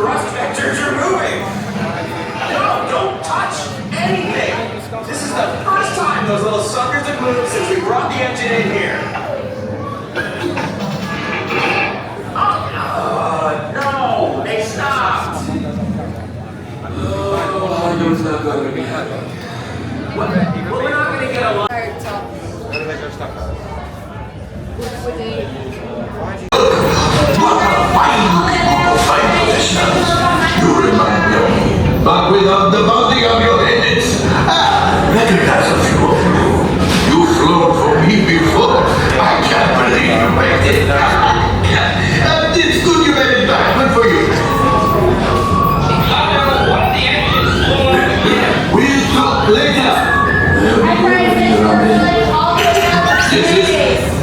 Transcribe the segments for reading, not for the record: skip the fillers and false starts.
thrust vectors are moving. No, don't touch anything. This is the first time those little suckers have moved since we brought the engine in here. Oh, no, they stopped. Oh, I know it's not going to be happening. Well, we're not going to get a lot. You remind me of me, but without the body of your heads. Recognize a few of you. You've flown for me before. I can't believe you made it. It's good you made it back. Good for you. We'll talk later.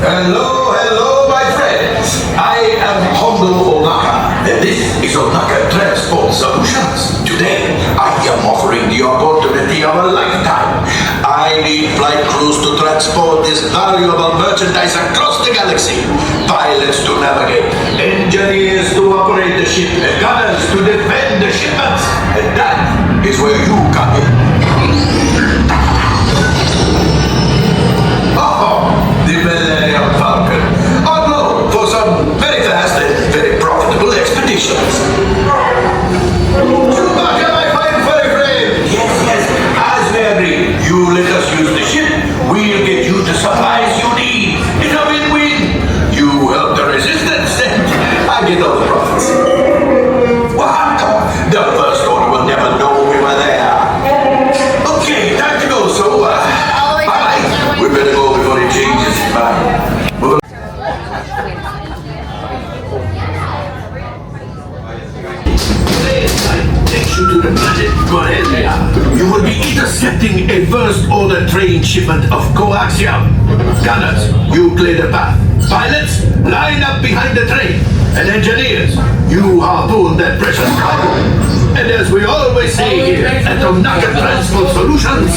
Hello, my friends. I am Hondo Onaka, and this is Onaka Transport Solutions. Today, I am offering the opportunity of a lifetime. I need flight crews to transport this valuable merchandise across the galaxy. Pilots to navigate, engineers to operate the ship, and gunners to defend the shipments. And that is where you come in. The Millennium Falcon, on loan for some very fast and very profitable expeditions. Chewbacca, my fine furry friend! Yes, as we agreed, you let us use the ship, we'll get you the supplies you need. It's a win-win. You help the resistance, and I get all the profits. What? The First Order will never know we were there. Okay, time to go, so, bye-bye. We better go before he changes his mind. Takes you to the planet Millennium. You will be intercepting a First Order train shipment of coaxium. Gunners, you clear the path. Pilots, line up behind the train. And engineers, you harpoon that precious cargo. And as we always say here at Onaka Transport Solutions,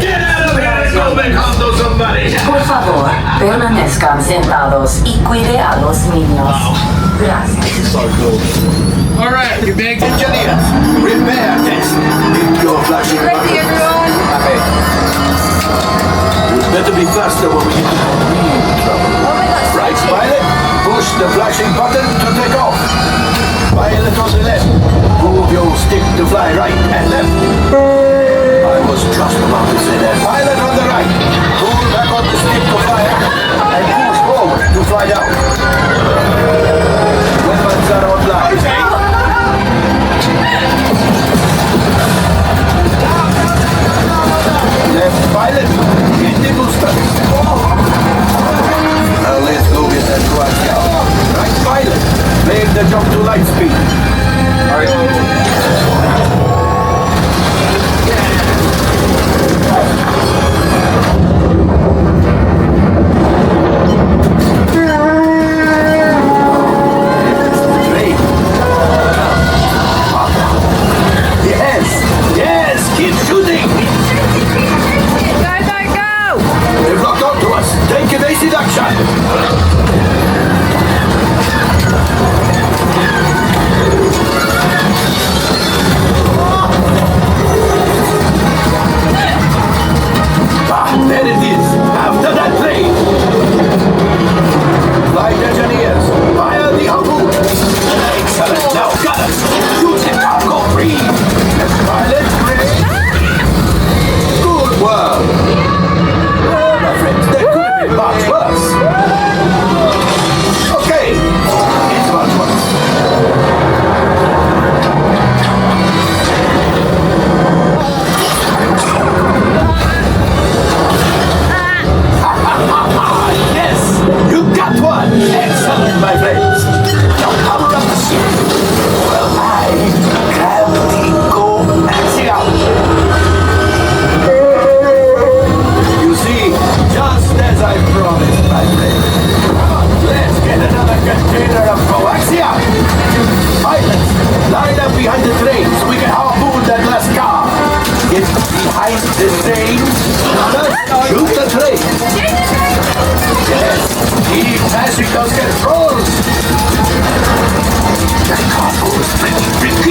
get out of here and go back home to somebody. Por favor, permanezcan sentados y cuide a los niños. Gracias. All right, you big Engineers, repair test. Hit your flashing Ready, everyone? Okay. You better be faster when we get to real trouble. Right, pilot? Push the flashing button to take off. Pilot on the left. Move your stick to fly right and left. I was just about to say that. Pilot on the right. Pull back on the stick to fly up. And push forward to fly down. Weapons are online. Left pilot, hit the booster. Now let's go get that coaxium. Right pilot, make the jump to light speed. Yes, keep shooting. Go! They've locked onto us. Take evasive action. There it is. After that plane. Flight engineers, fire the harpoon. Excellent. Now, gunners, use the cargo free. Pilot ready. Good work. Well, my friends, there could have been much worse. Okay, it's much worse. Yes, you got one. Excellent, my friends. Now power up the ship. Well, I gravity coaxium. You see, just as I promised, my friend. Come on, let's get another container of coaxium. Pilots, line up behind the train so we can harpoon that last car. Get behind the train. Just shoot the train. Yes, keep passing those controls. That cargo is pretty big.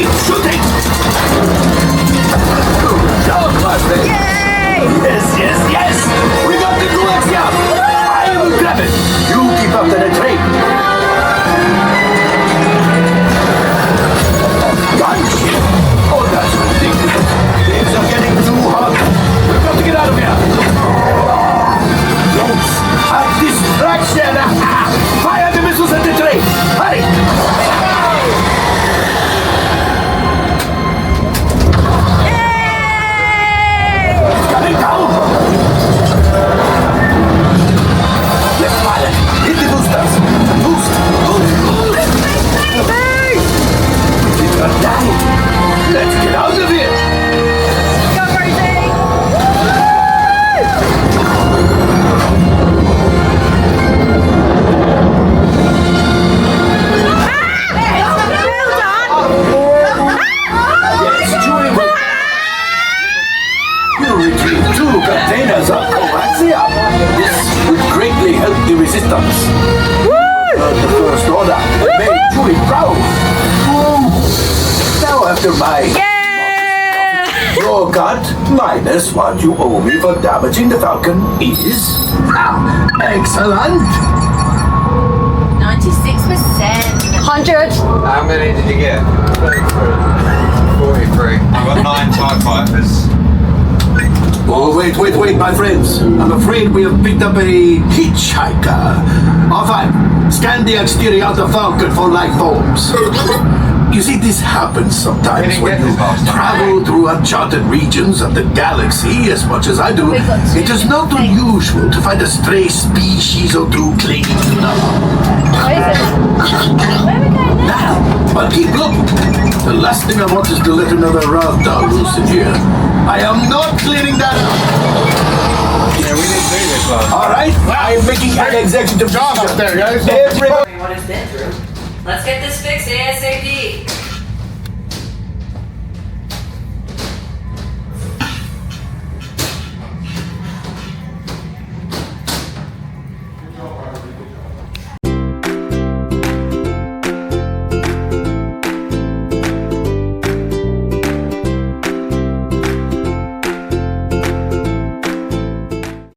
after my... Yeah! Your cut minus what you owe me for damaging the Falcon is... excellent. 96%. 100. How many did you get? 43. I've got 9 TIE fighters. Oh, wait, my friends. I'm afraid we have picked up a hitchhiker. Enfin, scan the exterior of the Falcon for life forms. You see, this happens sometimes didn't when get you this last time. travel through uncharted regions of the galaxy as much as I do. We got two It is not things. unusual to find a stray species or two clinging to another. Where are we going now? But keep looking. The last thing I want is to let another round dog loose in here. I am not cleaning that up. Yeah, we didn't do this last. All right, I'm making an executive Job up there, guys. Everybody. What has been through. Let's get this fixed ASAP.